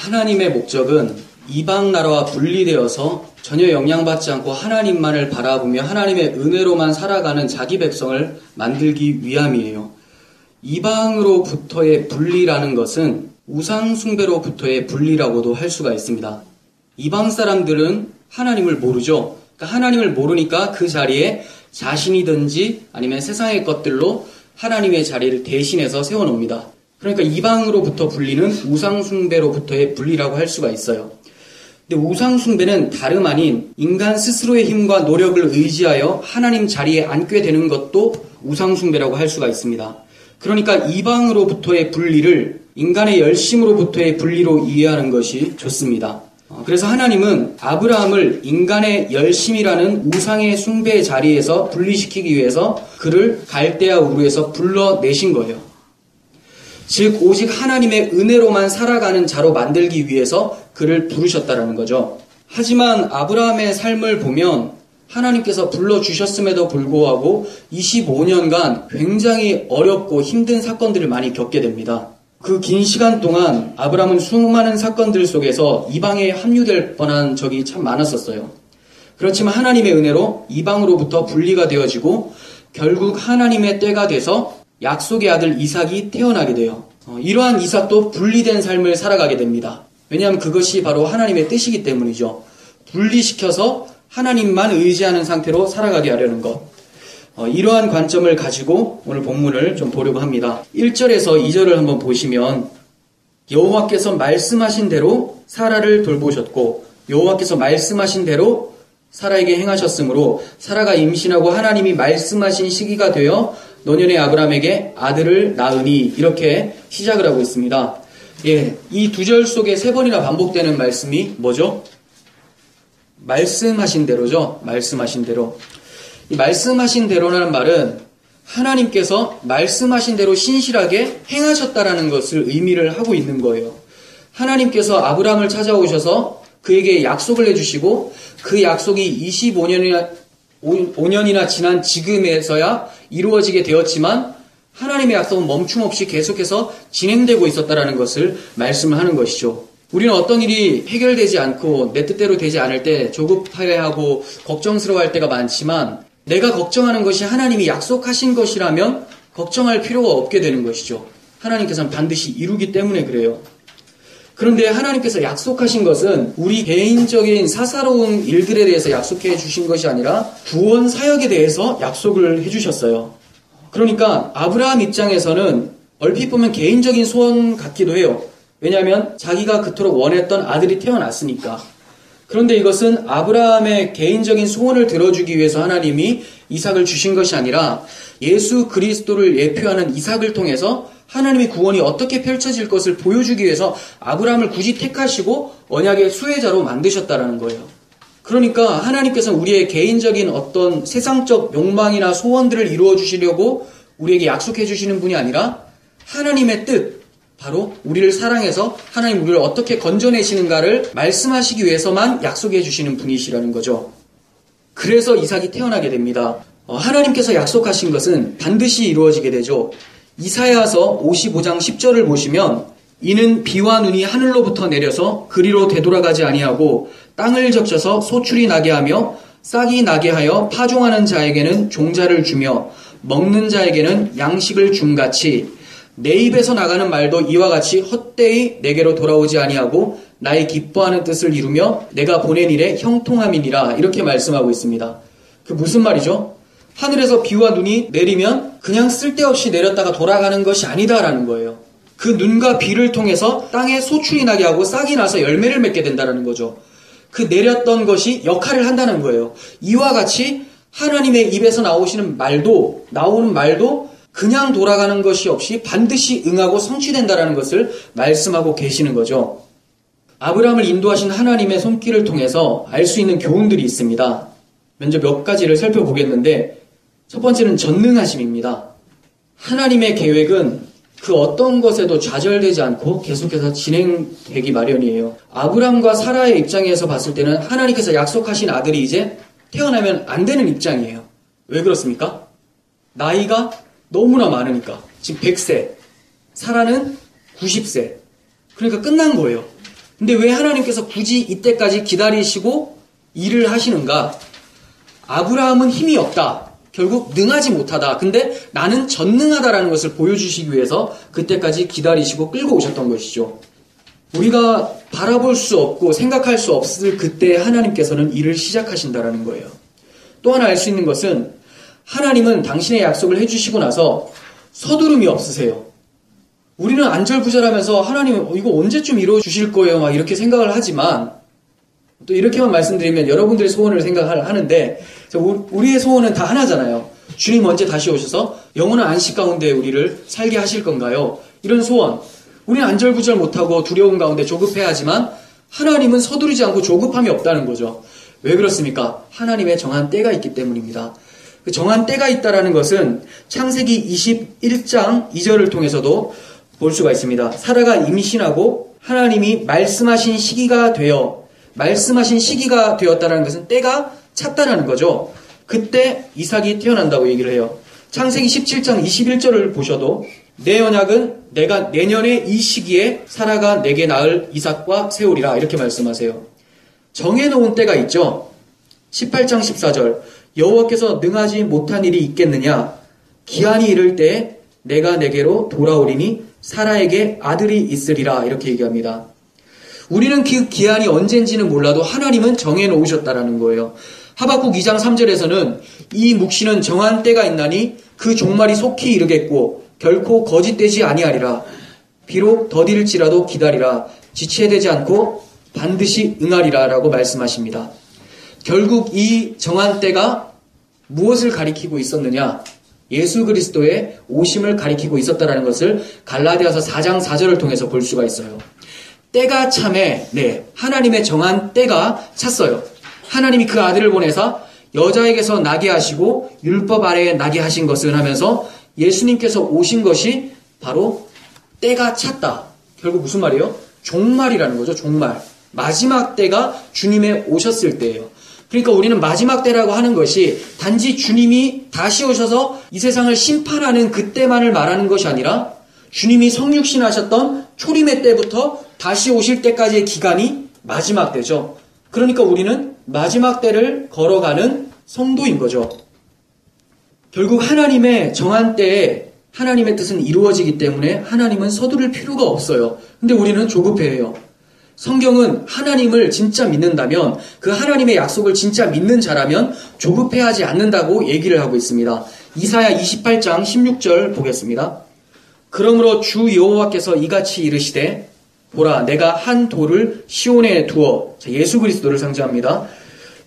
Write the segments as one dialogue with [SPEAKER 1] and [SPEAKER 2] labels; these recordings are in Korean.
[SPEAKER 1] 하나님의 목적은 이방 나라와 분리되어서 전혀 영향받지 않고 하나님만을 바라보며 하나님의 은혜로만 살아가는 자기 백성을 만들기 위함이에요. 이방으로부터의 분리라는 것은 우상 숭배로부터의 분리라고도 할 수가 있습니다. 이방 사람들은 하나님을 모르죠. 그러니까 하나님을 모르니까 그 자리에 자신이든지 아니면 세상의 것들로 하나님의 자리를 대신해서 세워놓습니다. 그러니까 이방으로부터 분리는 우상 숭배로부터의 분리라고 할 수가 있어요. 근데 우상 숭배는 다름 아닌 인간 스스로의 힘과 노력을 의지하여 하나님 자리에 앉게 되는 것도 우상 숭배라고 할 수가 있습니다. 그러니까 이방으로부터의 분리를 인간의 열심으로부터의 분리로 이해하는 것이 좋습니다. 그래서 하나님은 아브라함을 인간의 열심이라는 우상의 숭배 자리에서 분리시키기 위해서 그를 갈대아 우르에서 불러내신 거예요. 즉 오직 하나님의 은혜로만 살아가는 자로 만들기 위해서 그를 부르셨다라는 거죠. 하지만 아브라함의 삶을 보면 하나님께서 불러주셨음에도 불구하고 25년간 굉장히 어렵고 힘든 사건들을 많이 겪게 됩니다. 그 긴 시간 동안 아브라함은 수많은 사건들 속에서 이방에 합류될 뻔한 적이 참 많았었어요. 그렇지만 하나님의 은혜로 이방으로부터 분리가 되어지고 결국 하나님의 때가 돼서 약속의 아들 이삭이 태어나게 돼요. 이러한 이삭도 분리된 삶을 살아가게 됩니다. 왜냐하면 그것이 바로 하나님의 뜻이기 때문이죠. 분리시켜서 하나님만 의지하는 상태로 살아가게 하려는 것. 이러한 관점을 가지고 오늘 본문을 좀 보려고 합니다. 1절에서 2절을 한번 보시면 여호와께서 말씀하신 대로 사라를 돌보셨고 여호와께서 말씀하신 대로 사라에게 행하셨으므로 사라가 임신하고 하나님이 말씀하신 시기가 되어 노년의 아브라함에게 아들을 낳으니 이렇게 시작을 하고 있습니다. 이 두 절 속에 세 번이나 반복되는 말씀이 뭐죠? 말씀하신 대로죠. 말씀하신 대로. 이 말씀하신 대로라는 말은 하나님께서 말씀하신 대로 신실하게 행하셨다라는 것을 의미를 하고 있는 거예요. 하나님께서 아브라함을 찾아오셔서 그에게 약속을 해주시고 그 약속이 25년이나 지난 지금에서야 이루어지게 되었지만 하나님의 약속은 멈춤없이 계속해서 진행되고 있었다라는 것을 말씀을 하는 것이죠. 우리는 어떤 일이 해결되지 않고 내 뜻대로 되지 않을 때 조급해하고 걱정스러워할 때가 많지만 내가 걱정하는 것이 하나님이 약속하신 것이라면 걱정할 필요가 없게 되는 것이죠. 하나님께서는 반드시 이루기 때문에 그래요. 그런데 하나님께서 약속하신 것은 우리 개인적인 사사로운 일들에 대해서 약속해 주신 것이 아니라 구원 사역에 대해서 약속을 해주셨어요. 그러니까 아브라함 입장에서는 얼핏 보면 개인적인 소원 같기도 해요. 왜냐하면 자기가 그토록 원했던 아들이 태어났으니까. 그런데 이것은 아브라함의 개인적인 소원을 들어주기 위해서 하나님이 이삭을 주신 것이 아니라 예수 그리스도를 예표하는 이삭을 통해서 하나님의 구원이 어떻게 펼쳐질 것을 보여주기 위해서 아브라함을 굳이 택하시고 언약의 수혜자로 만드셨다라는 거예요. 그러니까 하나님께서는 우리의 개인적인 어떤 세상적 욕망이나 소원들을 이루어 주시려고 우리에게 약속해 주시는 분이 아니라 하나님의 뜻, 바로 우리를 사랑해서 하나님 우리를 어떻게 건져내시는가를 말씀하시기 위해서만 약속해 주시는 분이시라는 거죠. 그래서 이삭이 태어나게 됩니다. 하나님께서 약속하신 것은 반드시 이루어지게 되죠. 이사야서 55장 10절을 보시면 이는 비와 눈이 하늘로부터 내려서 그리로 되돌아가지 아니하고 땅을 적셔서 소출이 나게 하며 싹이 나게 하여 파종하는 자에게는 종자를 주며 먹는 자에게는 양식을 줌같이 내 입에서 나가는 말도 이와 같이 헛되이 내게로 돌아오지 아니하고 나의 기뻐하는 뜻을 이루며 내가 보낸 일에 형통함이니라 이렇게 말씀하고 있습니다. 그 무슨 말이죠? 하늘에서 비와 눈이 내리면 그냥 쓸데없이 내렸다가 돌아가는 것이 아니다라는 거예요. 그 눈과 비를 통해서 땅에 소출이 나게 하고 싹이 나서 열매를 맺게 된다는 거죠. 그 내렸던 것이 역할을 한다는 거예요. 이와 같이 하나님의 입에서 나오는 말도 그냥 돌아가는 것이 없이 반드시 응하고 성취된다라는 것을 말씀하고 계시는 거죠. 아브라함을 인도하신 하나님의 손길을 통해서 알 수 있는 교훈들이 있습니다. 먼저 몇 가지를 살펴보겠는데 첫 번째는 전능하심입니다. 하나님의 계획은 그 어떤 것에도 좌절되지 않고 계속해서 진행되기 마련이에요. 아브라함과 사라의 입장에서 봤을 때는 하나님께서 약속하신 아들이 이제 태어나면 안 되는 입장이에요. 왜 그렇습니까? 나이가 너무나 많으니까. 지금 100세, 사라는 90세. 그러니까 끝난 거예요. 근데 왜 하나님께서 굳이 이때까지 기다리시고 일을 하시는가? 아브라함은 힘이 없다. 결국 능하지 못하다. 근데 나는 전능하다라는 것을 보여주시기 위해서 그때까지 기다리시고 끌고 오셨던 것이죠. 우리가 바라볼 수 없고 생각할 수 없을 그때 하나님께서는 일을 시작하신다라는 거예요. 또 하나 알 수 있는 것은 하나님은 당신의 약속을 해주시고 나서 서두름이 없으세요. 우리는 안절부절하면서 하나님 이거 언제쯤 이루어주실 거예요? 막 이렇게 생각을 하지만 또 이렇게만 말씀드리면 여러분들의 소원을 생각하는데 우리의 소원은 다 하나잖아요. 주님 언제 다시 오셔서 영원한 안식 가운데 우리를 살게 하실 건가요? 이런 소원. 우리는 안절부절 못하고 두려움 가운데 조급해하지만 하나님은 서두르지 않고 조급함이 없다는 거죠. 왜 그렇습니까? 하나님의 정한 때가 있기 때문입니다. 그 정한 때가 있다라는 것은 창세기 21장 2절을 통해서도 볼 수가 있습니다. 사라가 임신하고 하나님이 말씀하신 시기가 되었다는 것은 때가 찼다라는 거죠. 그때 이삭이 태어난다고 얘기를 해요. 창세기 17장 21절을 보셔도 내 언약은 내가 내년에 이 시기에 사라가 내게 낳을 이삭과 세우리라 이렇게 말씀하세요. 정해놓은 때가 있죠. 18장 14절 여호와께서 능하지 못한 일이 있겠느냐? 기한이 이를 때 내가 내게로 돌아오리니 사라에게 아들이 있으리라 이렇게 얘기합니다. 우리는 그 기한이 언젠지는 몰라도 하나님은 정해놓으셨다라는 거예요. 하박국 2장 3절에서는 이 묵시는 정한 때가 있나니 그 종말이 속히 이르겠고 결코 거짓되지 아니하리라. 비록 더딜지라도 기다리라. 지체되지 않고 반드시 응하리라 라고 말씀하십니다. 결국 이 정한 때가 무엇을 가리키고 있었느냐? 예수 그리스도의 오심을 가리키고 있었다라는 것을 갈라디아서 4장 4절을 통해서 볼 수가 있어요. 때가 참에 하나님의 정한 때가 찼어요. 하나님이 그 아들을 보내사 여자에게서 나게 하시고 율법 아래에 나게 하신 것을 하면서 예수님께서 오신 것이 바로 때가 찼다. 결국 무슨 말이에요? 종말이라는 거죠. 종말. 마지막 때가 주님의 오셨을 때예요. 그러니까 우리는 마지막 때라고 하는 것이 단지 주님이 다시 오셔서 이 세상을 심판하는 그때만을 말하는 것이 아니라 주님이 성육신하셨던 초림의 때부터 다시 오실 때까지의 기간이 마지막 때죠. 그러니까 우리는 마지막 때를 걸어가는 성도인 거죠. 결국 하나님의 정한 때에 하나님의 뜻은 이루어지기 때문에 하나님은 서두를 필요가 없어요. 근데 우리는 조급해해요. 성경은 하나님을 진짜 믿는다면 그 하나님의 약속을 진짜 믿는 자라면 조급해하지 않는다고 얘기를 하고 있습니다. 이사야 28장 16절 보겠습니다. 그러므로 주 여호와께서 이같이 이르시되 보라 내가 한 돌을 시온에 두어 예수 그리스도를 상징합니다.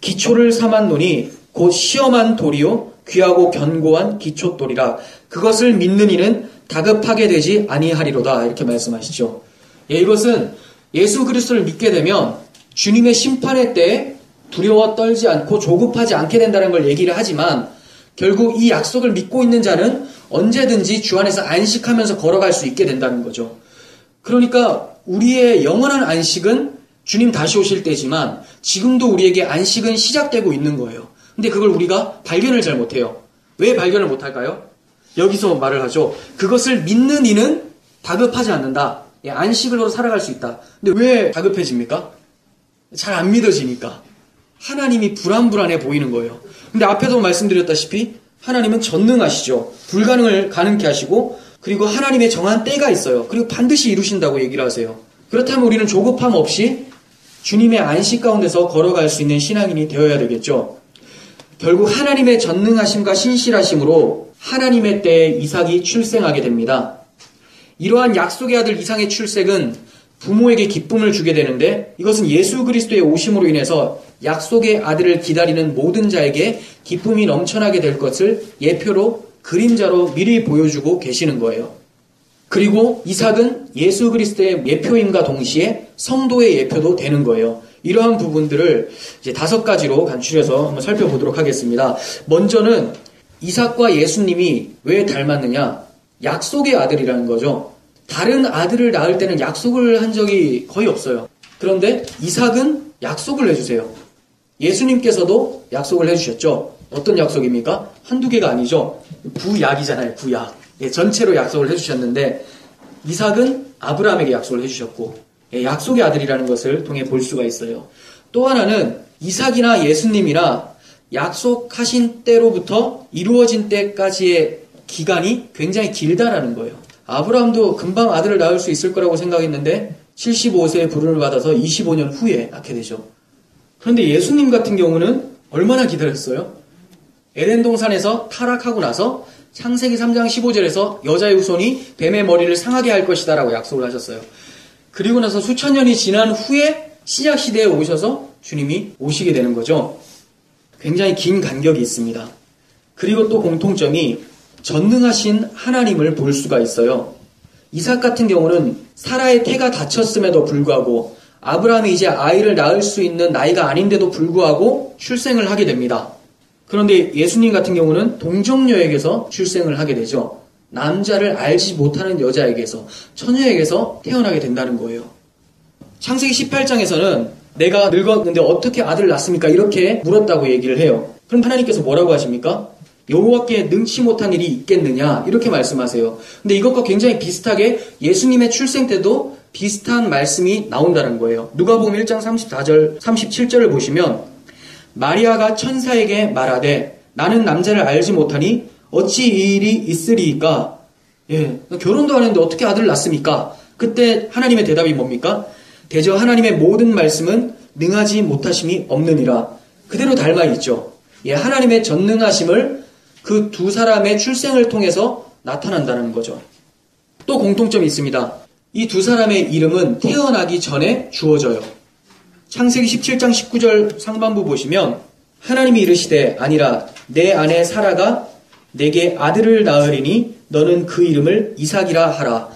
[SPEAKER 1] 기초를 삼았노니 곧 시험한 돌이요 귀하고 견고한 기초돌이라 그것을 믿는 이는 다급하게 되지 아니하리로다 이렇게 말씀하시죠. 이것은 예수 그리스도를 믿게 되면 주님의 심판의 때에 두려워 떨지 않고 조급하지 않게 된다는 걸 얘기를 하지만 결국 이 약속을 믿고 있는 자는 언제든지 주 안에서 안식하면서 걸어갈 수 있게 된다는 거죠. 그러니까 우리의 영원한 안식은 주님 다시 오실 때지만 지금도 우리에게 안식은 시작되고 있는 거예요. 근데 그걸 우리가 발견을 잘 못해요. 왜 발견을 못할까요? 여기서 말을 하죠. 그것을 믿는 이는 다급하지 않는다. 안식으로 살아갈 수 있다. 근데 왜 다급해집니까? 잘 안 믿어지니까. 하나님이 불안불안해 보이는 거예요. 근데 앞에도 말씀드렸다시피 하나님은 전능하시죠. 불가능을 가능케 하시고 그리고 하나님의 정한 때가 있어요. 그리고 반드시 이루신다고 얘기를 하세요. 그렇다면 우리는 조급함 없이 주님의 안식 가운데서 걸어갈 수 있는 신앙인이 되어야 되겠죠. 결국 하나님의 전능하심과 신실하심으로 하나님의 때에 이삭이 출생하게 됩니다. 이러한 약속의 아들 이삭의 출생은 부모에게 기쁨을 주게 되는데 이것은 예수 그리스도의 오심으로 인해서 약속의 아들을 기다리는 모든 자에게 기쁨이 넘쳐나게 될 것을 예표로 그림자로 미리 보여주고 계시는 거예요. 그리고 이삭은 예수 그리스도의 예표임과 동시에 성도의 예표도 되는 거예요. 이러한 부분들을 이제 5가지로 간추려서 한번 살펴보도록 하겠습니다. 먼저는 이삭과 예수님이 왜 닮았느냐? 약속의 아들이라는 거죠. 다른 아들을 낳을 때는 약속을 한 적이 거의 없어요. 그런데 이삭은 약속을 해주세요. 예수님께서도 약속을 해주셨죠. 어떤 약속입니까? 한두 개가 아니죠. 구약이잖아요. 구약. 전체로 약속을 해주셨는데 이삭은 아브라함에게 약속을 해주셨고 약속의 아들이라는 것을 통해 볼 수가 있어요. 또 하나는 이삭이나 예수님이나 약속하신 때로부터 이루어진 때까지의 기간이 굉장히 길다라는 거예요. 아브라함도 금방 아들을 낳을 수 있을 거라고 생각했는데 75세에 부름을 받아서 25년 후에 낳게 되죠. 그런데 예수님 같은 경우는 얼마나 기다렸어요? 에덴 동산에서 타락하고 나서 창세기 3장 15절에서 여자의 후손이 뱀의 머리를 상하게 할 것이다 라고 약속을 하셨어요. 그리고 나서 수천 년이 지난 후에 신약 시대에 오셔서 주님이 오시게 되는 거죠. 굉장히 긴 간격이 있습니다. 그리고 또 공통점이 전능하신 하나님을 볼 수가 있어요. 이삭 같은 경우는 사라의 태가 다쳤음에도 불구하고 아브라함이 이제 아이를 낳을 수 있는 나이가 아닌데도 불구하고 출생을 하게 됩니다. 그런데 예수님 같은 경우는 동정녀에게서 출생을 하게 되죠. 남자를 알지 못하는 여자에게서, 처녀에게서 태어나게 된다는 거예요. 창세기 18장에서는 내가 늙었는데 어떻게 아들을 낳습니까? 이렇게 물었다고 얘기를 해요. 그럼 하나님께서 뭐라고 하십니까? 여호와께 능치 못한 일이 있겠느냐? 이렇게 말씀하세요. 근데 이것과 굉장히 비슷하게 예수님의 출생 때도 비슷한 말씀이 나온다는 거예요. 누가복음 1장 34절, 37절을 보시면 마리아가 천사에게 말하되 나는 남자를 알지 못하니 어찌 이 일이 있으리이까? 결혼도 안 했는데 어떻게 아들을 낳습니까? 그때 하나님의 대답이 뭡니까? 대저 하나님의 모든 말씀은 능하지 못하심이 없느니라. 그대로 닮아 있죠. 하나님의 전능하심을 그 두 사람의 출생을 통해서 나타난다는 거죠. 또 공통점이 있습니다. 이 두 사람의 이름은 태어나기 전에 주어져요. 창세기 17장 19절 상반부 보시면 하나님이 이르시되 아니라 내 아내 사라가 내게 아들을 낳으리니 너는 그 이름을 이삭이라 하라.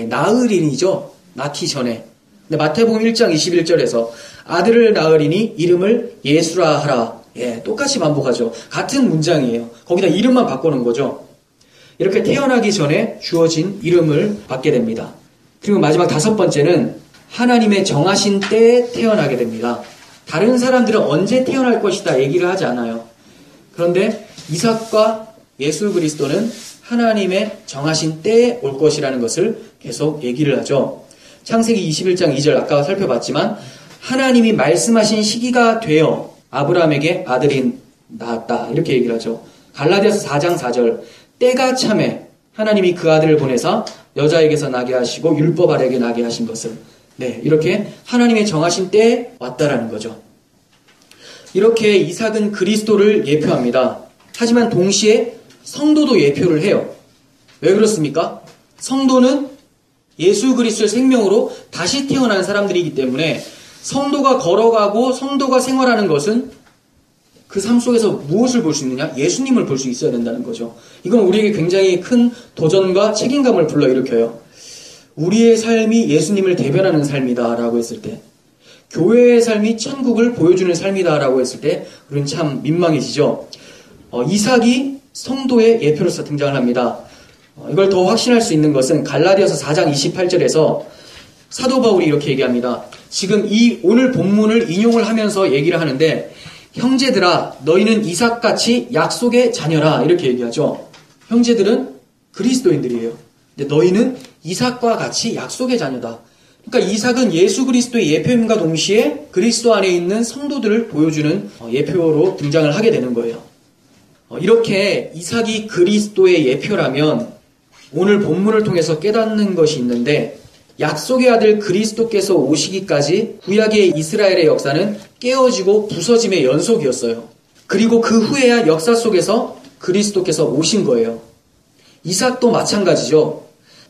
[SPEAKER 1] 낳으리니죠. 낳기 전에. 근데 마태복음 1장 21절에서 아들을 낳으리니 이름을 예수라 하라. 똑같이 반복하죠. 같은 문장이에요. 거기다 이름만 바꾸는 거죠. 이렇게 태어나기 전에 주어진 이름을 받게 됩니다. 그리고 마지막 다섯 번째는 하나님의 정하신 때에 태어나게 됩니다. 다른 사람들은 언제 태어날 것이다 얘기를 하지 않아요. 그런데 이삭과 예수 그리스도는 하나님의 정하신 때에 올 것이라는 것을 계속 얘기를 하죠. 창세기 21장 2절 아까 살펴봤지만 하나님이 말씀하신 시기가 되어 아브라함에게 아들이 낳았다 이렇게 얘기를 하죠. 갈라디아서 4장 4절 때가 참에 하나님이 그 아들을 보내사 여자에게서 나게 하시고 율법 아래에게 나게 하신 것을 이렇게 하나님의 정하신 때에 왔다라는 거죠. 이렇게 이삭은 그리스도를 예표합니다. 하지만 동시에 성도도 예표를 해요. 왜 그렇습니까? 성도는 예수 그리스도의 생명으로 다시 태어난 사람들이기 때문에 성도가 걸어가고 성도가 생활하는 것은 그 삶 속에서 무엇을 볼 수 있느냐? 예수님을 볼 수 있어야 된다는 거죠. 이건 우리에게 굉장히 큰 도전과 책임감을 불러일으켜요. 우리의 삶이 예수님을 대변하는 삶이다 라고 했을 때, 교회의 삶이 천국을 보여주는 삶이다 라고 했을 때 우리는 참 민망해지죠. 이삭이 성도의 예표로서 등장을 합니다. 이걸 더 확신할 수 있는 것은 갈라디아서 4장 28절에서 사도 바울이 이렇게 얘기합니다. 지금 이 오늘 본문을 인용을 하면서 얘기를 하는데 형제들아 너희는 이삭같이 약속의 자녀라 이렇게 얘기하죠. 형제들은 그리스도인들이에요. 근데 너희는 이삭과 같이 약속의 자녀다. 그러니까 이삭은 예수 그리스도의 예표임과 동시에 그리스도 안에 있는 성도들을 보여주는 예표로 등장을 하게 되는 거예요. 이렇게 이삭이 그리스도의 예표라면 오늘 본문을 통해서 깨닫는 것이 있는데 약속의 아들 그리스도께서 오시기까지 구약의 이스라엘의 역사는 깨어지고 부서짐의 연속이었어요. 그리고 그 후에야 역사 속에서 그리스도께서 오신 거예요. 이삭도 마찬가지죠.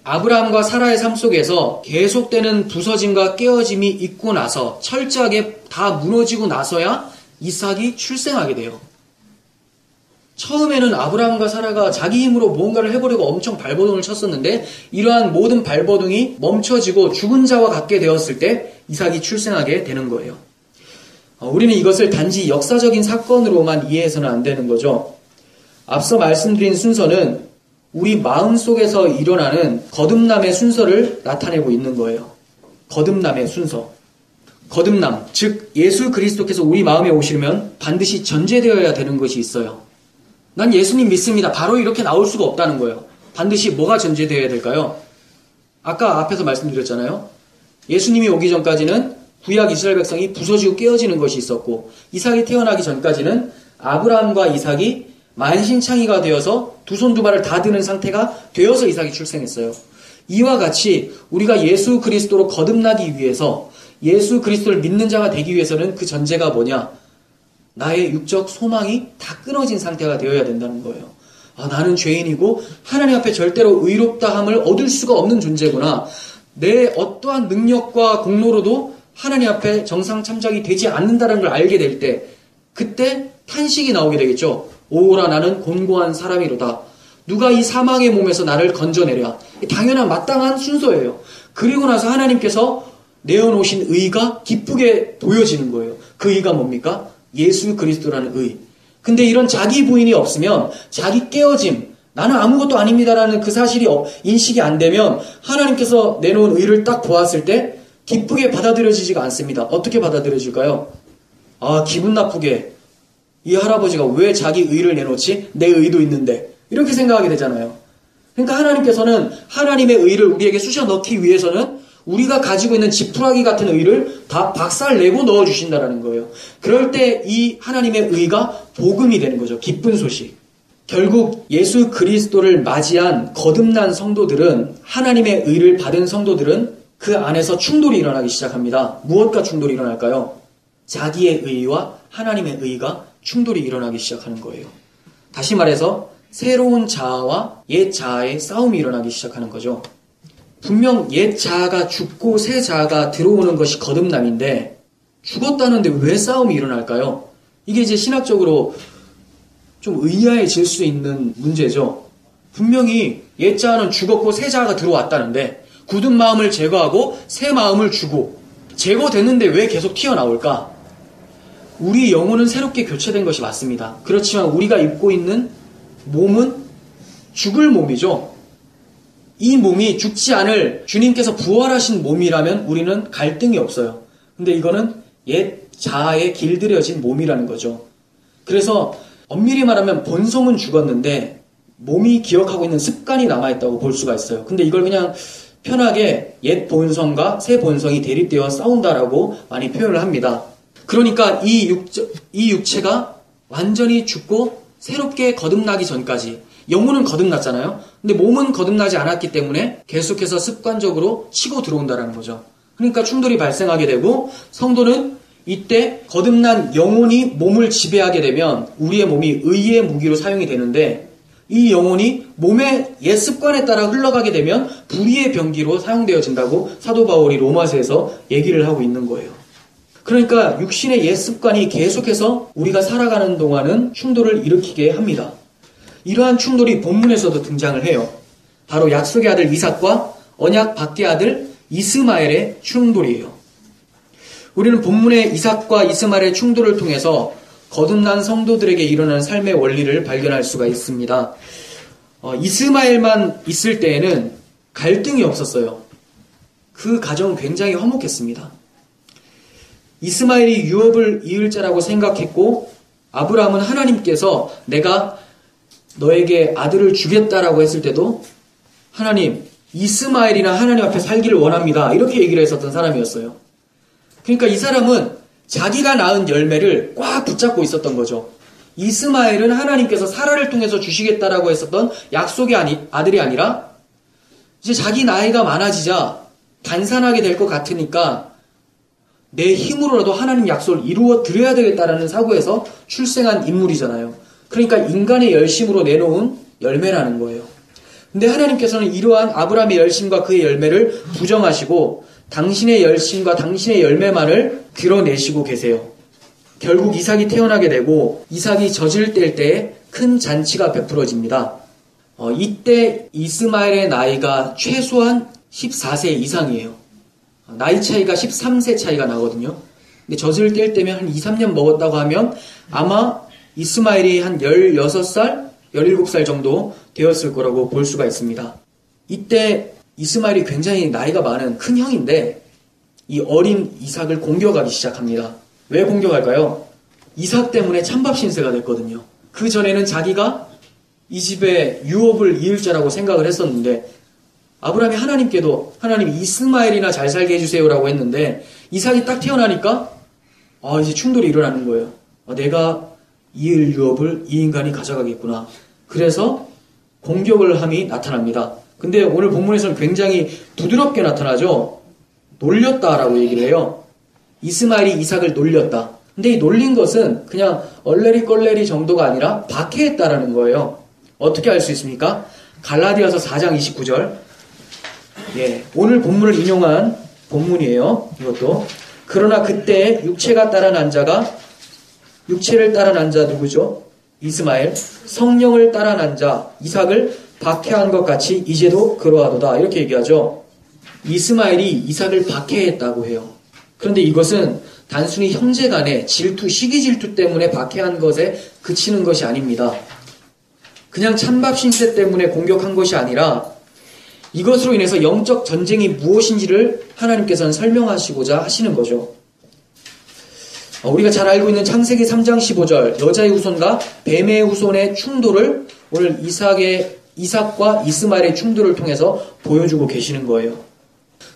[SPEAKER 1] 아브라함과 사라의 삶 속에서 계속되는 부서짐과 깨어짐이 있고 나서 철저하게 다 무너지고 나서야 이삭이 출생하게 돼요. 처음에는 아브라함과 사라가 자기 힘으로 무언가를 해보려고 엄청 발버둥을 쳤었는데 이러한 모든 발버둥이 멈춰지고 죽은 자와 같게 되었을 때 이삭이 출생하게 되는 거예요. 우리는 이것을 단지 역사적인 사건으로만 이해해서는 안 되는 거죠. 앞서 말씀드린 순서는 우리 마음속에서 일어나는 거듭남의 순서를 나타내고 있는 거예요. 거듭남의 순서. 거듭남, 즉 예수 그리스도께서 우리 마음에 오시려면 반드시 전제되어야 되는 것이 있어요. 난 예수님 믿습니다. 바로 이렇게 나올 수가 없다는 거예요. 반드시 뭐가 전제되어야 될까요? 아까 앞에서 말씀드렸잖아요. 예수님이 오기 전까지는 구약 이스라엘 백성이 부서지고 깨어지는 것이 있었고, 이삭이 태어나기 전까지는 아브라함과 이삭이 만신창이가 되어서 두 손 두 발을 다 드는 상태가 되어서 이삭이 출생했어요. 이와 같이 우리가 예수 그리스도로 거듭나기 위해서, 예수 그리스도를 믿는 자가 되기 위해서는 그 전제가 뭐냐? 나의 육적 소망이 다 끊어진 상태가 되어야 된다는 거예요. 나는 죄인이고 하나님 앞에 절대로 의롭다함을 얻을 수가 없는 존재구나. 내 어떠한 능력과 공로로도 하나님 앞에 정상 참작이 되지 않는다는 걸 알게 될 때, 그때 탄식이 나오게 되겠죠. 오라 나는 곤고한 사람이로다. 누가 이 사망의 몸에서 나를 건져내랴. 당연한 마땅한 순서예요. 그리고 나서 하나님께서 내어놓으신 의가 기쁘게 보여지는 거예요. 그 의가 뭡니까? 예수 그리스도라는 의. 근데 이런 자기 부인이 없으면, 자기 깨어짐, 나는 아무것도 아닙니다라는 그 사실이 인식이 안 되면 하나님께서 내놓은 의를 딱 보았을 때 기쁘게 받아들여지지가 않습니다. 어떻게 받아들여질까요? 기분 나쁘게, 이 할아버지가 왜 자기 의를 내놓지? 내 의도 있는데. 이렇게 생각하게 되잖아요. 그러니까 하나님께서는 하나님의 의를 우리에게 쑤셔 넣기 위해서는 우리가 가지고 있는 지푸라기 같은 의를 다 박살내고 넣어주신다라는 거예요. 그럴 때 이 하나님의 의가 복음이 되는 거죠. 기쁜 소식. 결국 예수 그리스도를 맞이한 거듭난 성도들은, 하나님의 의를 받은 성도들은 그 안에서 충돌이 일어나기 시작합니다. 무엇과 충돌이 일어날까요? 자기의 의와 하나님의 의가 충돌이 일어나기 시작하는 거예요. 다시 말해서 새로운 자아와 옛 자아의 싸움이 일어나기 시작하는 거죠. 분명 옛 자아가 죽고 새 자아가 들어오는 것이 거듭남인데, 죽었다는데 왜 싸움이 일어날까요? 이게 이제 신학적으로 좀 의아해질 수 있는 문제죠. 분명히 옛 자아는 죽었고 새 자아가 들어왔다는데, 굳은 마음을 제거하고 새 마음을 주고, 제거됐는데 왜 계속 튀어나올까? 우리 영혼은 새롭게 교체된 것이 맞습니다. 그렇지만 우리가 입고 있는 몸은 죽을 몸이죠. 이 몸이 죽지 않을 주님께서 부활하신 몸이라면 우리는 갈등이 없어요. 근데 이거는 옛 자아에 길들여진 몸이라는 거죠. 그래서 엄밀히 말하면 본성은 죽었는데 몸이 기억하고 있는 습관이 남아있다고 볼 수가 있어요. 근데 이걸 그냥 편하게 옛 본성과 새 본성이 대립되어 싸운다라고 많이 표현을 합니다. 그러니까 이 육체가 완전히 죽고 새롭게 거듭나기 전까지, 영혼은 거듭났잖아요. 근데 몸은 거듭나지 않았기 때문에 계속해서 습관적으로 치고 들어온다는 거죠. 그러니까 충돌이 발생하게 되고, 성도는 이때 거듭난 영혼이 몸을 지배하게 되면 우리의 몸이 의의 무기로 사용이 되는데, 이 영혼이 몸의 옛 습관에 따라 흘러가게 되면 불의의 병기로 사용되어진다고 사도 바울이 로마서에서 얘기를 하고 있는 거예요. 그러니까 육신의 옛 습관이 계속해서 우리가 살아가는 동안은 충돌을 일으키게 합니다. 이러한 충돌이 본문에서도 등장을 해요. 바로 약속의 아들 이삭과 언약 밖의 아들 이스마엘의 충돌이에요. 우리는 본문의 이삭과 이스마엘의 충돌을 통해서 거듭난 성도들에게 일어나는 삶의 원리를 발견할 수가 있습니다. 이스마엘만 있을 때에는 갈등이 없었어요. 그 가정은 굉장히 화목했습니다. 이스마엘이 유업을 이을 자라고 생각했고, 아브라함은 하나님께서 내가 너에게 아들을 주겠다라고 했을 때도 하나님, 이스마엘이나 하나님 앞에 살기를 원합니다. 이렇게 얘기를 했었던 사람이었어요. 그러니까 이 사람은 자기가 낳은 열매를 꽉 붙잡고 있었던 거죠. 이스마엘은 하나님께서 사라를 통해서 주시겠다라고 했었던 약속의 아들이 아니라, 이제 자기 나이가 많아지자 단산하게 될 것 같으니까 내 힘으로라도 하나님 약속을 이루어 드려야 되겠다라는 사고에서 출생한 인물이잖아요. 그러니까 인간의 열심으로 내놓은 열매라는 거예요. 근데 하나님께서는 이러한 아브라함의 열심과 그의 열매를 부정하시고 당신의 열심과 당신의 열매만을 드러내시고 계세요. 결국 이삭이 태어나게 되고, 이삭이 젖을 뗄 때에 큰 잔치가 베풀어집니다. 이때 이스마엘의 나이가 최소한 14세 이상이에요. 나이 차이가 13세 차이가 나거든요. 근데 젖을 뗄 때면 한 2, 3년 먹었다고 하면 아마 이스마엘이 한 16살, 17살 정도 되었을 거라고 볼 수가 있습니다. 이때 이스마엘이 굉장히 나이가 많은 큰 형인데 이 어린 이삭을 공격하기 시작합니다. 왜 공격할까요? 이삭 때문에 찬밥 신세가 됐거든요. 그 전에는 자기가 이 집에 유업을 이을 자라고 생각을 했었는데 아브라함이 하나님께도 하나님 이스마엘이나 잘 살게 해주세요라고 했는데 이삭이 딱 태어나니까 이제 충돌이 일어나는 거예요. 내가 이을 유업을 이 인간이 가져가겠구나. 그래서 공격을 함이 나타납니다. 근데 오늘 본문에서는 굉장히 부드럽게 나타나죠. 놀렸다라고 얘기를 해요. 이스마엘이 이삭을 놀렸다. 근데 이 놀린 것은 그냥 얼레리 껄레리 정도가 아니라 박해했다라는 거예요. 어떻게 알 수 있습니까? 갈라디아서 4장 29절. 오늘 본문을 인용한 본문이에요. 이것도. 그러나 그때 육체를 따라 난 자가 누구죠? 이스마엘. 성령을 따라 난 자 이삭을 박해한 것 같이 이제도 그러하도다. 이렇게 얘기하죠. 이스마엘이 이삭을 박해했다고 해요. 그런데 이것은 단순히 형제 간의 질투, 시기 질투 때문에 박해한 것에 그치는 것이 아닙니다. 그냥 찬밥 신세 때문에 공격한 것이 아니라 이것으로 인해서 영적 전쟁이 무엇인지를 하나님께서는 설명하시고자 하시는 거죠. 우리가 잘 알고 있는 창세기 3장 15절 여자의 후손과 뱀의 후손의 충돌을 오늘 이삭과 이스마엘의 충돌을 통해서 보여주고 계시는 거예요.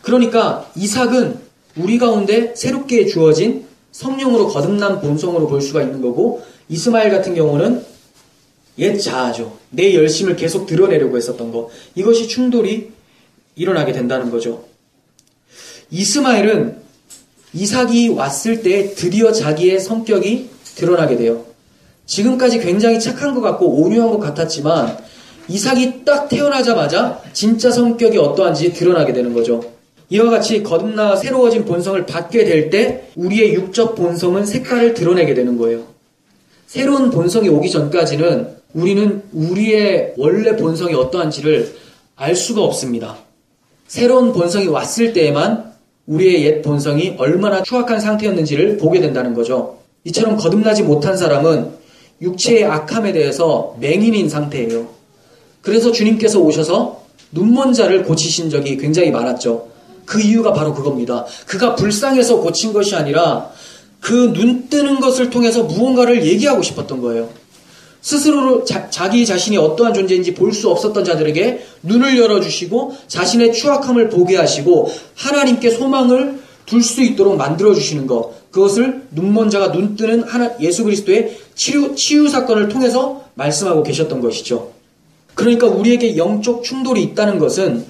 [SPEAKER 1] 그러니까 이삭은 우리 가운데 새롭게 주어진 성령으로 거듭난 본성으로 볼 수가 있는 거고 이스마엘 같은 경우는 옛 자아죠. 내 열심을 계속 드러내려고 했었던 것. 이것이 충돌이 일어나게 된다는 거죠. 이스마엘은 이삭이 왔을 때 드디어 자기의 성격이 드러나게 돼요. 지금까지 굉장히 착한 것 같고 온유한 것 같았지만 이삭이 딱 태어나자마자 진짜 성격이 어떠한지 드러나게 되는 거죠. 이와 같이 거듭나 새로워진 본성을 받게 될 때 우리의 육적 본성은 색깔을 드러내게 되는 거예요. 새로운 본성이 오기 전까지는 우리는 우리의 원래 본성이 어떠한지를 알 수가 없습니다. 새로운 본성이 왔을 때에만 우리의 옛 본성이 얼마나 추악한 상태였는지를 보게 된다는 거죠. 이처럼 거듭나지 못한 사람은 육체의 악함에 대해서 맹인인 상태예요. 그래서 주님께서 오셔서 눈먼 자를 고치신 적이 굉장히 많았죠. 그 이유가 바로 그겁니다. 그가 불쌍해서 고친 것이 아니라 그 눈 뜨는 것을 통해서 무언가를 얘기하고 싶었던 거예요. 스스로 자기 자신이 어떠한 존재인지 볼 수 없었던 자들에게 눈을 열어주시고 자신의 추악함을 보게 하시고 하나님께 소망을 둘 수 있도록 만들어주시는 것. 그것을 눈먼 자가 눈 뜨는 예수 그리스도의 치유 사건을 통해서 말씀하고 계셨던 것이죠. 그러니까 우리에게 영적 충돌이 있다는 것은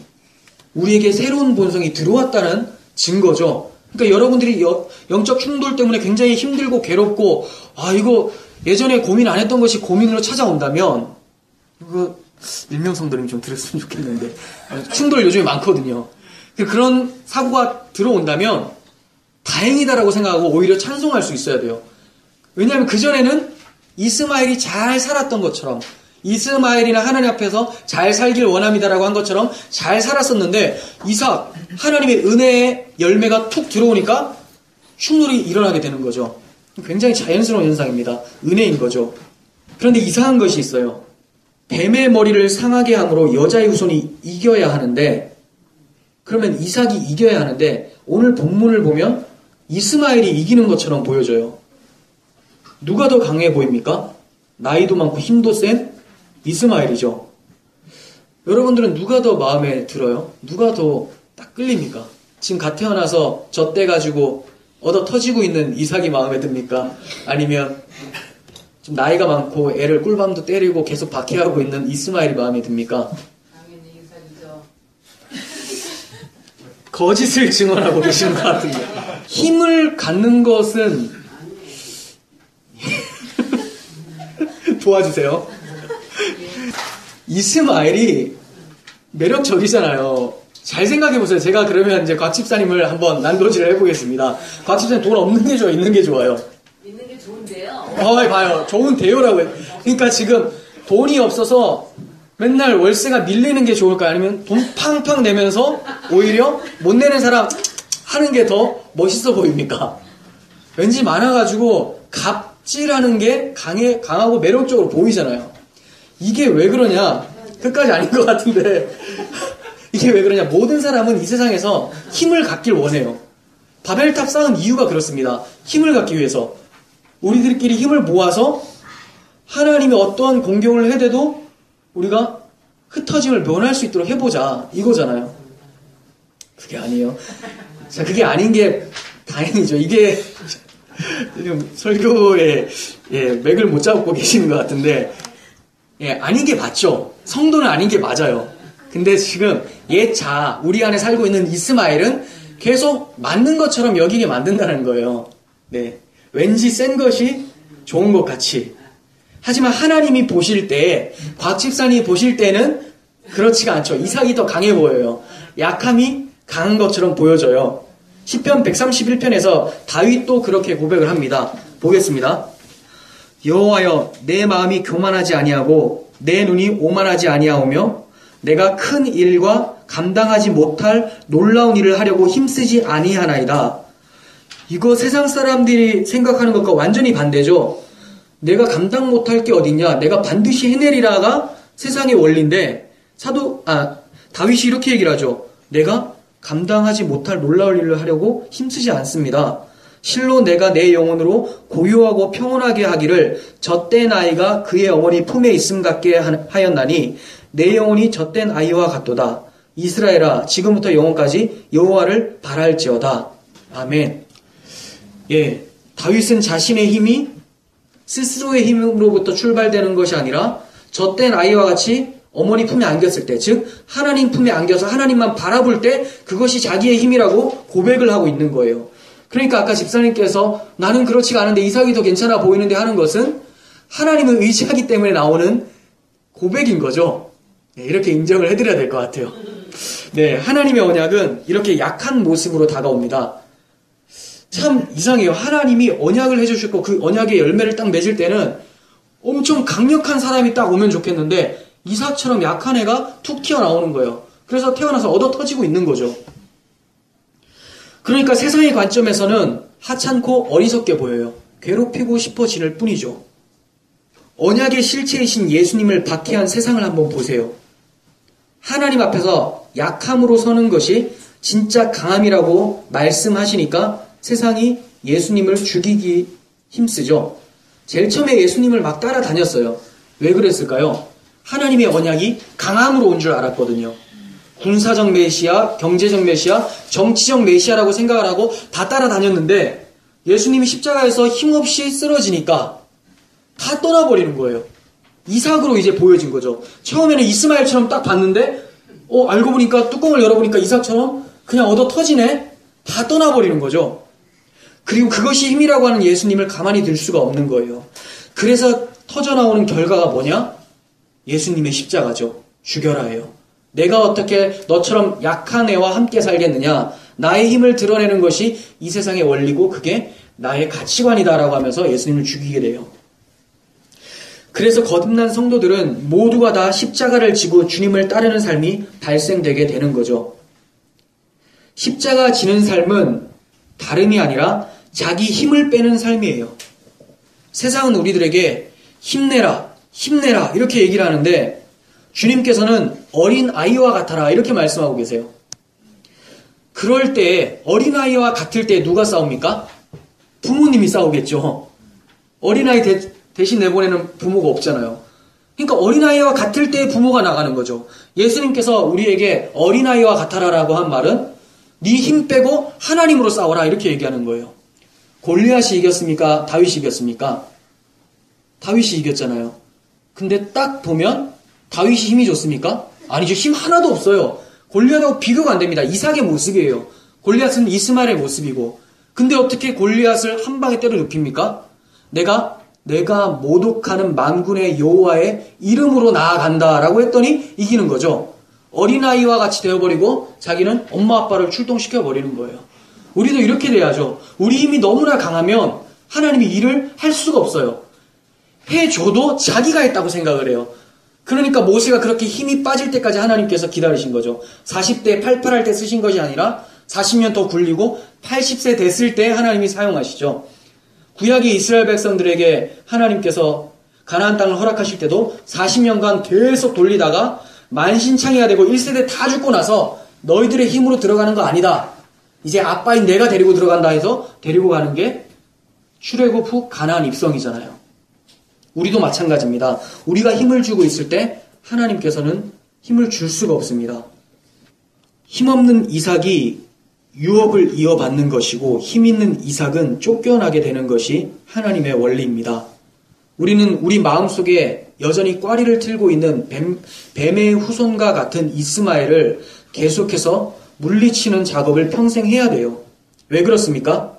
[SPEAKER 1] 우리에게 새로운 본성이 들어왔다는 증거죠. 그러니까 여러분들이 영적 충돌 때문에 굉장히 힘들고 괴롭고 이거 예전에 고민 안 했던 것이 고민으로 찾아온다면 이거 일명성도님 좀 들었으면 좋겠는데 충돌 요즘에 많거든요. 그런 사고가 들어온다면 다행이다라고 생각하고 오히려 찬송할 수 있어야 돼요. 왜냐하면 그전에는 이스마엘이 잘 살았던 것처럼 이스마엘이나 하나님 앞에서 잘 살길 원합니다라고 한 것처럼 잘 살았었는데 이삭, 하나님의 은혜의 열매가 툭 들어오니까 충돌이 일어나게 되는 거죠. 굉장히 자연스러운 현상입니다. 은혜인 거죠. 그런데 이상한 것이 있어요. 뱀의 머리를 상하게 함으로 여자의 후손이 이겨야 하는데 그러면 이삭이 이겨야 하는데 오늘 본문을 보면 이스마엘이 이기는 것처럼 보여져요. 누가 더 강해 보입니까? 나이도 많고 힘도 센 이스마엘이죠. 여러분들은 누가 더 마음에 들어요? 누가 더 딱 끌립니까? 지금 갓 태어나서 젖대가지고 얻어 터지고 있는 이삭이 마음에 듭니까? 아니면 좀 나이가 많고 애를 꿀밤도 때리고 계속 박해하고 있는 이스마엘이 마음에 듭니까?
[SPEAKER 2] 당연히 이삭이죠.
[SPEAKER 1] 거짓을 증언하고 계시는 것 같은데 힘을 갖는 것은 도와주세요. 이스마엘이 매력적이잖아요. 잘 생각해보세요. 제가 그러면 이제 곽 집사님을 한번 난도질을 해보겠습니다. 곽 집사님 돈 없는 게 좋아요? 있는 게 좋아요?
[SPEAKER 2] 있는 게 좋은데요.
[SPEAKER 1] 봐요. 좋은데요라고 해요. 그러니까 지금 돈이 없어서 맨날 월세가 밀리는 게 좋을까요? 아니면 돈 팡팡 내면서 오히려 못 내는 사람 하는 게 더 멋있어 보입니까? 왠지 많아가지고 갑질하는 게 강하고 매력적으로 보이잖아요. 이게 왜 그러냐? 끝까지 아닌 것 같은데 이게 왜 그러냐? 모든 사람은 이 세상에서 힘을 갖길 원해요. 바벨탑 쌓은 이유가 그렇습니다. 힘을 갖기 위해서 우리들끼리 힘을 모아서 하나님이 어떠한 공경을 해대도 우리가 흩어짐을 면할 수 있도록 해보자. 이거잖아요. 그게 아니에요. 자, 그게 아닌 게 다행이죠. 이게 지금 설교에 맥을 못 잡고 계시는 것 같은데, 아닌 게 맞죠. 성도는 아닌 게 맞아요. 근데 지금 우리 안에 살고 있는 이스마엘은 계속 맞는 것처럼 여기게 만든다는 거예요. 네. 왠지 센 것이 좋은 것 같이. 하지만 하나님이 보실 때, 곽 집사님이 보실 때는 그렇지가 않죠. 이삭이 더 강해 보여요. 약함이 강한 것처럼 보여져요. 시편 131편에서 다윗도 그렇게 고백을 합니다. 보겠습니다. 여호와여, 내 마음이 교만하지 아니하고 내 눈이 오만하지 아니하오며 내가 큰 일과 감당하지 못할 놀라운 일을 하려고 힘쓰지 아니하나이다. 이거 세상 사람들이 생각하는 것과 완전히 반대죠. 내가 감당 못할 게 어딨냐, 내가 반드시 해내리라가 세상의 원리인데, 다윗이 이렇게 얘기를 하죠. 내가 감당하지 못할 놀라운 일을 하려고 힘쓰지 않습니다. 실로 내가 내 영혼으로 고요하고 평온하게 하기를 젖된 아이가 그의 어머니 품에 있음 같게 하였나니 내 영혼이 젖된 아이와 같도다. 이스라엘아, 지금부터 영원까지 여호와를 바랄지어다. 아멘. 다윗은 자신의 힘이 스스로의 힘으로부터 출발되는 것이 아니라 젖된 아이와 같이 어머니 품에 안겼을 때, 즉 하나님 품에 안겨서 하나님만 바라볼 때 그것이 자기의 힘이라고 고백을 하고 있는 거예요. 그러니까 아까 집사님께서 나는 그렇지가 않은데 이삭이 더 괜찮아 보이는데 하는 것은 하나님을 의지하기 때문에 나오는 고백인 거죠. 이렇게 인정을 해드려야 될 것 같아요. 하나님의 언약은 이렇게 약한 모습으로 다가옵니다. 참 이상해요. 하나님이 언약을 해주시고 그 언약의 열매를 딱 맺을 때는 엄청 강력한 사람이 딱 오면 좋겠는데 이삭처럼 약한 애가 툭 튀어나오는 거예요. 그래서 태어나서 얻어 터지고 있는 거죠. 그러니까 세상의 관점에서는 하찮고 어리석게 보여요. 괴롭히고 싶어지는 뿐이죠. 언약의 실체이신 예수님을 박해한 세상을 한번 보세요. 하나님 앞에서 약함으로 서는 것이 진짜 강함이라고 말씀하시니까 세상이 예수님을 죽이기 힘쓰죠. 제일 처음에 예수님을 막 따라다녔어요. 왜 그랬을까요? 하나님의 언약이 강함으로 온 줄 알았거든요. 군사적 메시아, 경제적 메시아, 정치적 메시아라고 생각을 하고 다 따라다녔는데 예수님이 십자가에서 힘없이 쓰러지니까 다 떠나버리는 거예요. 이삭으로 이제 보여진 거죠. 처음에는 이스마엘처럼 딱 봤는데 알고 보니까 뚜껑을 열어보니까 이삭처럼 그냥 얻어 터지네? 다 떠나버리는 거죠. 그리고 그것이 힘이라고 하는 예수님을 가만히 둘 수가 없는 거예요. 그래서 터져나오는 결과가 뭐냐? 예수님의 십자가죠. 죽여라예요. 내가 어떻게 너처럼 약한 애와 함께 살겠느냐? 나의 힘을 드러내는 것이 이 세상의 원리고 그게 나의 가치관이다라고 하면서 예수님을 죽이게 돼요. 그래서 거듭난 성도들은 모두가 다 십자가를 지고 주님을 따르는 삶이 발생되게 되는 거죠. 십자가 지는 삶은 다름이 아니라 자기 힘을 빼는 삶이에요. 세상은 우리들에게 힘내라, 힘내라 이렇게 얘기를 하는데 주님께서는 어린 아이와 같아라 이렇게 말씀하고 계세요. 그럴 때 어린아이와 같을 때 누가 싸웁니까? 부모님이 싸우겠죠. 어린아이 대신 내보내는 부모가 없잖아요. 그러니까 어린아이와 같을 때 부모가 나가는 거죠. 예수님께서 우리에게 어린아이와 같아라라고 한 말은 네 힘 빼고 하나님으로 싸워라 이렇게 얘기하는 거예요. 골리앗이 이겼습니까? 다윗이 이겼습니까? 다윗이 이겼잖아요. 근데 딱 보면 다윗이 힘이 좋습니까? 아니죠. 힘 하나도 없어요. 골리앗하고 비교가 안 됩니다. 이삭의 모습이에요. 골리앗은 이스마엘의 모습이고. 근데 어떻게 골리앗을 한 방에 때려 눕힙니까? 내가 모독하는 만군의 여호와의 이름으로 나아간다라고 했더니 이기는 거죠. 어린아이와 같이 되어버리고 자기는 엄마 아빠를 출동시켜버리는 거예요. 우리도 이렇게 돼야죠. 우리 힘이 너무나 강하면 하나님이 일을 할 수가 없어요. 해줘도 자기가 했다고 생각을 해요. 그러니까 모세가 그렇게 힘이 빠질 때까지 하나님께서 기다리신 거죠. 40대 팔팔할 때 쓰신 것이 아니라 40년 더 굴리고 80세 됐을 때 하나님이 사용하시죠. 구약의 이스라엘 백성들에게 하나님께서 가나안 땅을 허락하실 때도 40년간 계속 돌리다가 만신창이가 되고 1세대 다 죽고 나서 너희들의 힘으로 들어가는 거 아니다. 이제 아빠인 내가 데리고 들어간다 해서 데리고 가는 게 출애굽 후 가나안 입성이잖아요. 우리도 마찬가지입니다. 우리가 힘을 주고 있을 때 하나님께서는 힘을 줄 수가 없습니다. 힘없는 이삭이 유업을 이어받는 것이고 힘 있는 이삭은 쫓겨나게 되는 것이 하나님의 원리입니다. 우리는 우리 마음속에 여전히 꽈리를 틀고 있는 뱀의 후손과 같은 이스마엘을 계속해서 물리치는 작업을 평생 해야 돼요. 왜 그렇습니까?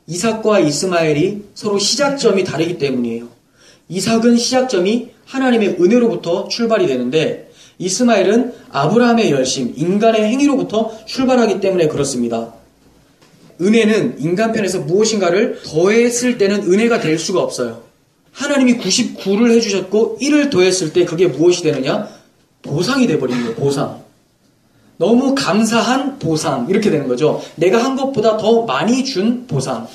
[SPEAKER 1] 이삭과 이스마엘이 서로 시작점이 다르기 때문이에요. 이삭은 시작점이 하나님의 은혜로부터 출발이 되는데 이스마엘은 아브라함의 열심, 인간의 행위로부터 출발하기 때문에 그렇습니다. 은혜는 인간 편에서 무엇인가를 더했을 때는 은혜가 될 수가 없어요. 하나님이 99를 해주셨고 1을 더했을 때 그게 무엇이 되느냐? 보상이 돼버리는 거예요. 보상. 너무 감사한 보상. 이렇게 되는 거죠. 내가 한 것보다 더 많이 준 보상.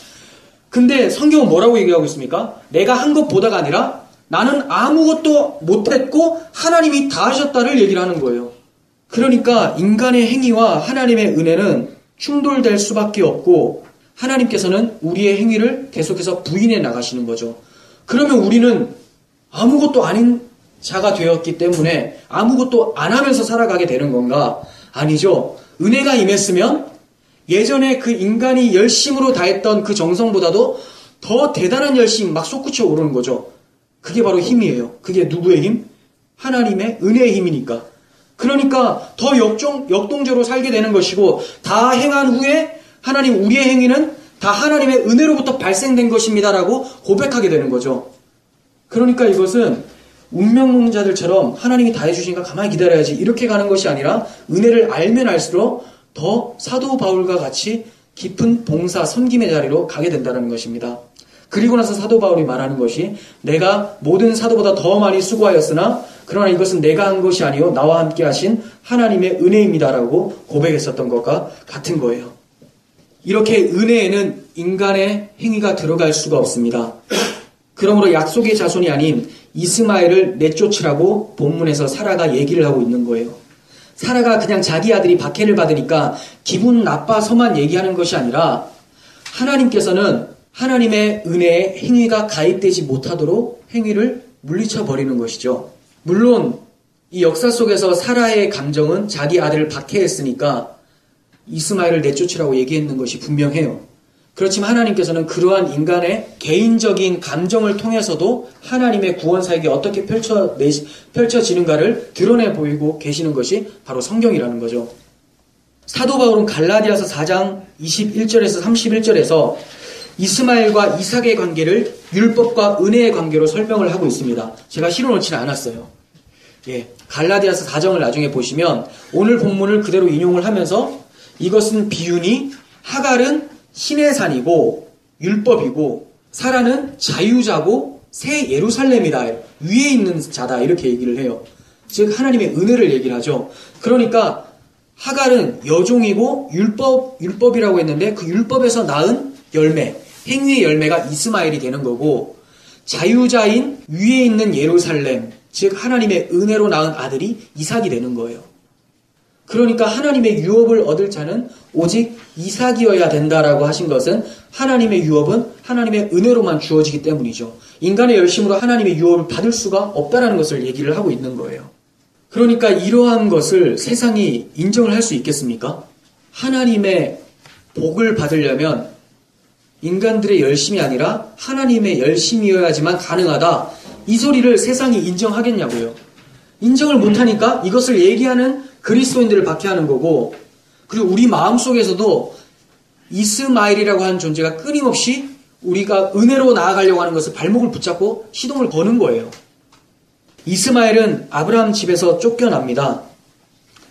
[SPEAKER 1] 근데 성경은 뭐라고 얘기하고 있습니까? 내가 한 것보다가 아니라 나는 아무것도 못했고 하나님이 다 하셨다를 얘기를 하는 거예요. 그러니까 인간의 행위와 하나님의 은혜는 충돌될 수밖에 없고 하나님께서는 우리의 행위를 계속해서 부인해 나가시는 거죠. 그러면 우리는 아무것도 아닌 자가 되었기 때문에 아무것도 안 하면서 살아가게 되는 건가? 아니죠. 은혜가 임했으면 예전에 그 인간이 열심으로 다했던 그 정성보다도 더 대단한 열심 막 솟구쳐 오르는 거죠. 그게 바로 힘이에요. 그게 누구의 힘? 하나님의 은혜의 힘이니까. 그러니까 더 역동적으로 살게 되는 것이고 다 행한 후에 하나님 우리의 행위는 다 하나님의 은혜로부터 발생된 것입니다라고 고백하게 되는 거죠. 그러니까 이것은 운명론자들처럼 하나님이 다 해주시니까 가만히 기다려야지 이렇게 가는 것이 아니라 은혜를 알면 알수록 더 사도 바울과 같이 깊은 봉사, 섬김의 자리로 가게 된다는 것입니다. 그리고 나서 사도 바울이 말하는 것이 내가 모든 사도보다 더 많이 수고하였으나 그러나 이것은 내가 한 것이 아니요 나와 함께 하신 하나님의 은혜입니다라고 고백했었던 것과 같은 거예요. 이렇게 은혜에는 인간의 행위가 들어갈 수가 없습니다. 그러므로 약속의 자손이 아닌 이스마엘을 내쫓으라고 본문에서 사라가 얘기를 하고 있는 거예요. 사라가 그냥 자기 아들이 박해를 받으니까 기분 나빠서만 얘기하는 것이 아니라 하나님께서는 하나님의 은혜에 행위가 가입되지 못하도록 행위를 물리쳐 버리는 것이죠. 물론 이 역사 속에서 사라의 감정은 자기 아들을 박해했으니까 이스마엘을 내쫓으라고 얘기했는 것이 분명해요. 그렇지만 하나님께서는 그러한 인간의 개인적인 감정을 통해서도 하나님의 구원 사역이 어떻게 펼쳐지는가를 드러내 보이고 계시는 것이 바로 성경이라는 거죠. 사도 바울은 갈라디아서 4장 21절에서 31절에서 이스마엘과 이삭의 관계를 율법과 은혜의 관계로 설명을 하고 있습니다. 제가 실어놓지는 않았어요. 갈라디아서 4장을 나중에 보시면 오늘 본문을 그대로 인용을 하면서 이것은 비유니 하갈은 신의 산이고 율법이고 사라는 자유자고 새 예루살렘이다. 위에 있는 자다. 이렇게 얘기를 해요. 즉 하나님의 은혜를 얘기를 하죠. 그러니까 하갈은 여종이고 율법이라고 했는데 그 율법에서 낳은 열매, 행위의 열매가 이스마엘이 되는 거고 자유자인 위에 있는 예루살렘, 즉 하나님의 은혜로 낳은 아들이 이삭이 되는 거예요. 그러니까 하나님의 유업을 얻을 자는 오직 이삭이어야 된다라고 하신 것은 하나님의 유업은 하나님의 은혜로만 주어지기 때문이죠. 인간의 열심으로 하나님의 유업을 받을 수가 없다라는 것을 얘기를 하고 있는 거예요. 그러니까 이러한 것을 세상이 인정을 할 수 있겠습니까? 하나님의 복을 받으려면 인간들의 열심이 아니라 하나님의 열심이어야지만 가능하다. 이 소리를 세상이 인정하겠냐고요. 인정을 못하니까 이것을 얘기하는 그리스도인들을 박해하는 거고 그리고 우리 마음속에서도 이스마엘이라고 하는 존재가 끊임없이 우리가 은혜로 나아가려고 하는 것을 발목을 붙잡고 시동을 거는 거예요. 이스마엘은 아브라함 집에서 쫓겨납니다.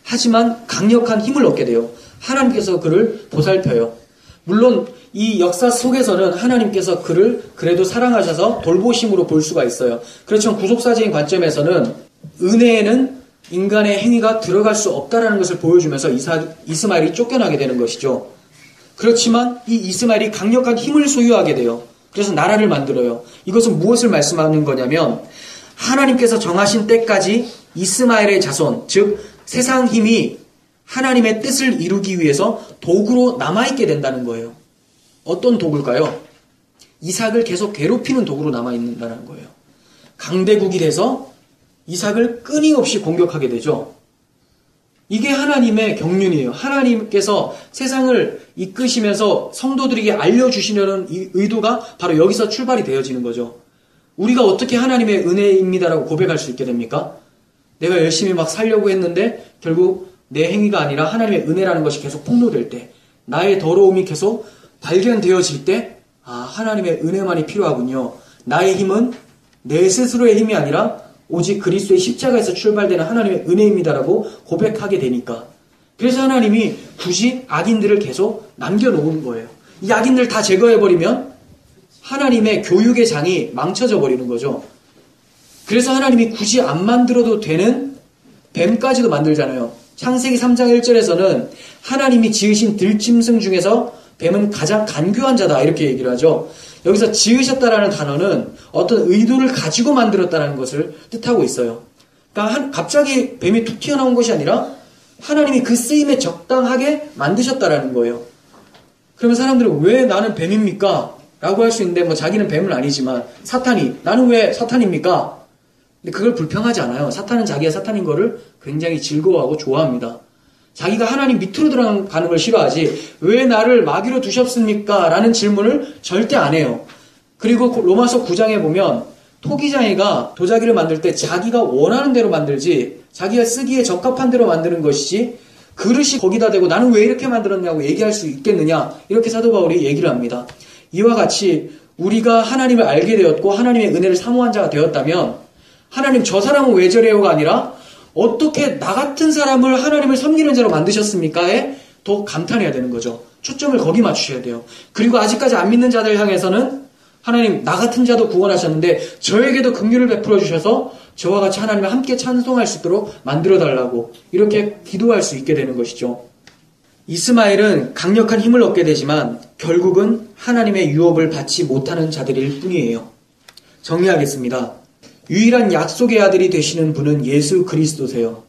[SPEAKER 1] 하지만 강력한 힘을 얻게 돼요. 하나님께서 그를 보살펴요. 물론 이 역사 속에서는 하나님께서 그를 그래도 사랑하셔서 돌보심으로 볼 수가 있어요. 그렇지만 구속사적인 관점에서는 은혜에는 인간의 행위가 들어갈 수 없다는 것을 보여주면서 이스마엘이 쫓겨나게 되는 것이죠. 그렇지만 이 이스마엘이 강력한 힘을 소유하게 돼요. 그래서 나라를 만들어요. 이것은 무엇을 말씀하는 거냐면 하나님께서 정하신 때까지 이스마엘의 자손, 즉 세상 힘이 하나님의 뜻을 이루기 위해서 도구로 남아있게 된다는 거예요. 어떤 도구일까요? 이삭을 계속 괴롭히는 도구로 남아있는다는 거예요. 강대국이 돼서 이삭을 끊임없이 공격하게 되죠. 이게 하나님의 경륜이에요. 하나님께서 세상을 이끄시면서 성도들에게 알려주시려는 이 의도가 바로 여기서 출발이 되어지는 거죠. 우리가 어떻게 하나님의 은혜입니다라고 고백할 수 있게 됩니까? 내가 열심히 막 살려고 했는데 결국 내 행위가 아니라 하나님의 은혜라는 것이 계속 폭로될 때, 나의 더러움이 계속 발견되어질 때, 하나님의 은혜만이 필요하군요. 나의 힘은 내 스스로의 힘이 아니라 오직 그리스도의 십자가에서 출발되는 하나님의 은혜입니다라고 고백하게 되니까. 그래서 하나님이 굳이 악인들을 계속 남겨놓은 거예요. 이 악인들 다 제거해버리면 하나님의 교육의 장이 망쳐져 버리는 거죠. 그래서 하나님이 굳이 안 만들어도 되는 뱀까지도 만들잖아요. 창세기 3장 1절에서는 하나님이 지으신 들짐승 중에서 뱀은 가장 간교한 자다 이렇게 얘기를 하죠. 여기서 지으셨다라는 단어는 어떤 의도를 가지고 만들었다는 것을 뜻하고 있어요. 그러니까 갑자기 뱀이 툭 튀어나온 것이 아니라 하나님이 그 쓰임에 적당하게 만드셨다라는 거예요. 그러면 사람들은 왜 나는 뱀입니까? 라고 할 수 있는데 자기는 뱀은 아니지만 사탄이 나는 왜 사탄입니까? 근데 그걸 불평하지 않아요. 사탄은 자기가 사탄인 거를 굉장히 즐거워하고 좋아합니다. 자기가 하나님 밑으로 들어가는 걸 싫어하지 왜 나를 마귀로 두셨습니까? 라는 질문을 절대 안 해요. 그리고 로마서 9장에 보면 토기장이가 도자기를 만들 때 자기가 원하는 대로 만들지 자기가 쓰기에 적합한 대로 만드는 것이지 그릇이 거기다 대고 나는 왜 이렇게 만들었냐고 얘기할 수 있겠느냐 이렇게 사도 바울이 얘기를 합니다. 이와 같이 우리가 하나님을 알게 되었고 하나님의 은혜를 사모한 자가 되었다면 하나님 저 사람은 왜 저래요가 아니라 어떻게 나 같은 사람을 하나님을 섬기는 자로 만드셨습니까에 더 감탄해야 되는 거죠. 초점을 거기 맞추셔야 돼요. 그리고 아직까지 안 믿는 자들 향해서는 하나님 나 같은 자도 구원하셨는데 저에게도 긍휼을 베풀어 주셔서 저와 같이 하나님을 함께 찬송할 수 있도록 만들어 달라고 이렇게 기도할 수 있게 되는 것이죠. 이스마엘은 강력한 힘을 얻게 되지만 결국은 하나님의 유업을 받지 못하는 자들일 뿐이에요. 정리하겠습니다. 유일한 약속의 아들이 되시는 분은 예수 그리스도세요.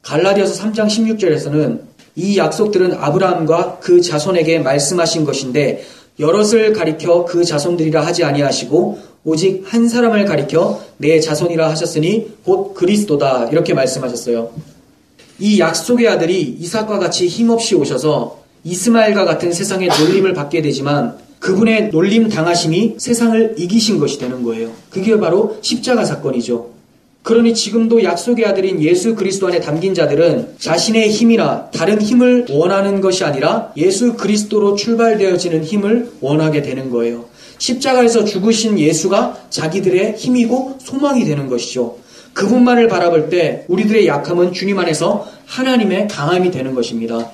[SPEAKER 1] 갈라디아서 3장 16절에서는 이 약속들은 아브라함과 그 자손에게 말씀하신 것인데 여럿을 가리켜 그 자손들이라 하지 아니하시고 오직 한 사람을 가리켜 내 자손이라 하셨으니 곧 그리스도다 이렇게 말씀하셨어요. 이 약속의 아들이 이삭과 같이 힘없이 오셔서 이스마엘과 같은 세상의 놀림을 받게 되지만 그분의 놀림 당하심이 세상을 이기신 것이 되는 거예요. 그게 바로 십자가 사건이죠. 그러니 지금도 약속의 아들인 예수 그리스도 안에 담긴 자들은 자신의 힘이나 다른 힘을 원하는 것이 아니라 예수 그리스도로 출발되어지는 힘을 원하게 되는 거예요. 십자가에서 죽으신 예수가 자기들의 힘이고 소망이 되는 것이죠. 그분만을 바라볼 때 우리들의 약함은 주님 안에서 하나님의 강함이 되는 것입니다.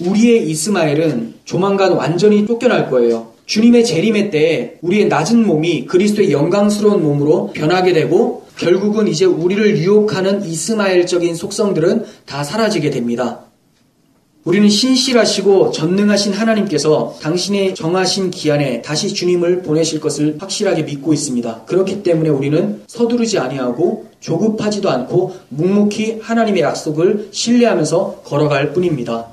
[SPEAKER 1] 우리의 이스마엘은 조만간 완전히 쫓겨날 거예요. 주님의 재림의 때에 우리의 낮은 몸이 그리스도의 영광스러운 몸으로 변하게 되고 결국은 이제 우리를 유혹하는 이스마엘적인 속성들은 다 사라지게 됩니다. 우리는 신실하시고 전능하신 하나님께서 당신의 정하신 기한에 다시 주님을 보내실 것을 확실하게 믿고 있습니다. 그렇기 때문에 우리는 서두르지 아니하고 조급하지도 않고 묵묵히 하나님의 약속을 신뢰하면서 걸어갈 뿐입니다.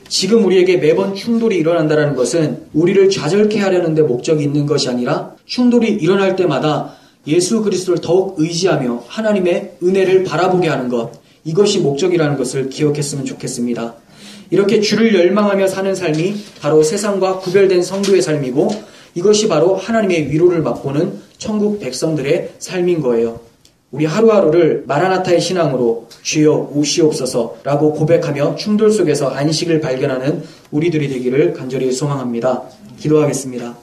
[SPEAKER 1] 지금 우리에게 매번 충돌이 일어난다는 것은 우리를 좌절케 하려는 데 목적이 있는 것이 아니라 충돌이 일어날 때마다 예수 그리스도를 더욱 의지하며 하나님의 은혜를 바라보게 하는 것, 이것이 목적이라는 것을 기억했으면 좋겠습니다. 이렇게 주를 열망하며 사는 삶이 바로 세상과 구별된 성도의 삶이고 이것이 바로 하나님의 위로를 맛보는 천국 백성들의 삶인 거예요. 우리 하루하루를 마라나타의 신앙으로 주여 오시옵소서라고 고백하며 충돌 속에서 안식을 발견하는 우리들이 되기를 간절히 소망합니다. 기도하겠습니다.